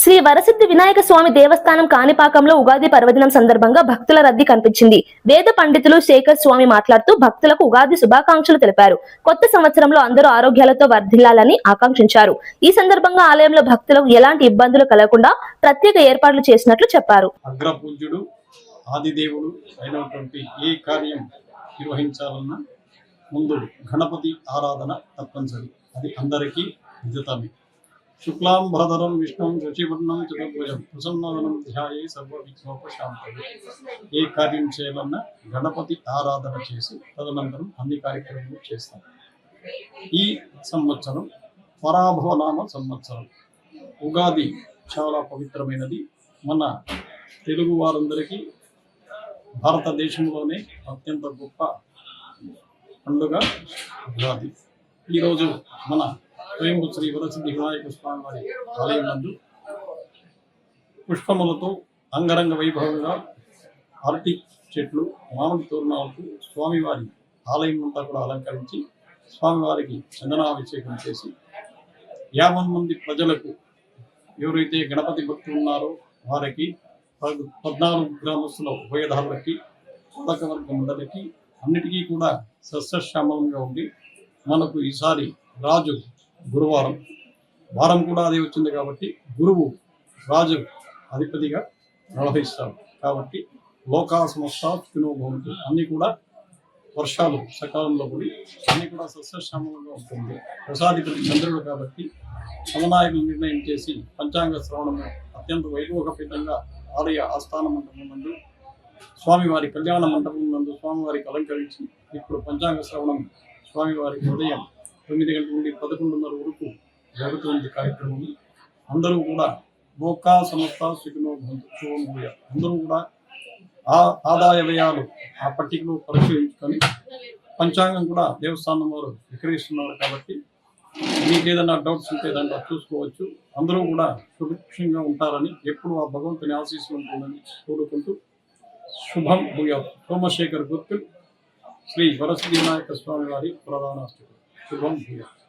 శ్రీ వరసిద్ధి వినాయక స్వామి దేవస్థానం కాణిపాకంలో ఉగాది పర్వదినం సందర్భంగా భక్తుల రద్దీ కనిపించింది. వేద పండితులు శేఖర్ స్వామి మాట్లాడుతూ భక్తులకు ఉగాది శుభాకాంక్షలు తెలిపారు. కొత్త సంవత్సరంలో అందరూ ఆరోగ్యాలతో వర్ధిల్లాలని ఆకాంక్షించారు. ఈ సందర్భంగా ఆలయంలో భక్తులకు ఎలాంటి ఇబ్బందులు కలగకుండా ప్రత్యేక ఏర్పాట్లు చేసినట్లు చెప్పారు. అగ్రపూజ్యుడు ఆదిదేవుడు అయినటువంటి ఏ కార్యం నిర్వహించాలన్నా ముందు గణపతి ఆరాధన తప్పనిసరి. అది అందరికీ విదితమే. శుక్లాం భరధరం విష్ణుం శశివర్ణం చతుర్భుజం ప్రసన్నవనం ధ్యాయే సర్వవిఘ్నోపశాంతయే. ఏ కార్యం చేయాలన్నా గణపతి ఆరాధన చేసి తదనంతరం అన్ని కార్యక్రమాలు చేస్తాం. ఈ సంవత్సరం పరాభవనామ సంవత్సరం. ఉగాది చాలా పవిత్రమైనది. మన తెలుగు వారందరికీ భారతదేశంలోనే అత్యంత గొప్ప పండుగ ఉగాది. ఈరోజు మన స్వయంభూ శ్రీ వరసిద్ధి వినాయక స్వామి వారి ఆలయం నందు పుష్పములతో అంగరంగ వైభవంగా అరటి చెట్లు, మామిడి తోరణాలతో స్వామివారి ఆలయం అంతా కూడా అలంకరించి స్వామివారికి చందనాభిషేకం చేసి 50 మంది ప్రజలకు, ఎవరైతే గణపతి భక్తులు ఉన్నారో వారికి 14 గ్రామస్తుల ఉభయదారులకి, పాలకవర్గ మండలికి అన్నిటికీ కూడా సస్యశ్యామలంగా ఉండి మనకు ఈసారి రాజు గురువారం, వారం కూడా అదే వచ్చింది కాబట్టి గురువు రాజు అధిపతిగా నిర్వహిస్తారు. కాబట్టి లోకా సమస్త సుఖినో భవంతు, అన్నీ కూడా వర్షాలు సకాలంలో పడి అన్నీ కూడా సస్యశ్యామలంగా ఉంటుంది. ప్రసాదిపతి చంద్రుడు కాబట్టి సమనాయకులు నిర్ణయం చేసి పంచాంగ శ్రవణము అత్యంత వైభవపేతంగా ఆలయ ఆస్థాన మండపం నందు స్వామివారి కళ్యాణ మండపం నందు స్వామివారికి అలంకరించి ఇప్పుడు పంచాంగ శ్రవణం స్వామివారికి ఉదయం 9 గంటల నుండి 11:30 వరకు జరుగుతుంది కార్యక్రమం. అందరూ కూడా లోకా సమస్త సుఖినో భవంతు శుభం భూయాత్. అందరూ కూడా ఆదాయ వ్యయాలు ఆ పట్టికలో పరిశీలించుకొని పంచాంగం కూడా దేవస్థానం వారు విక్రయిస్తున్నారు కాబట్టి మీకు ఏదైనా డౌట్స్ ఉంటే దాంట్లో చూసుకోవచ్చు. అందరూ కూడా సుభిక్షంగా ఉంటారని, ఎప్పుడు ఆ భగవంతుని ఆశీస్సులు ఉంటుందని కోరుకుంటూ శుభం భూయాత్. సోమశేఖర్ గుర్తుల్ శ్రీ వరసిద్ధి వినాయక స్వామి వారి ప్రధాన అర్చకుడు. శుభం భూయాత్.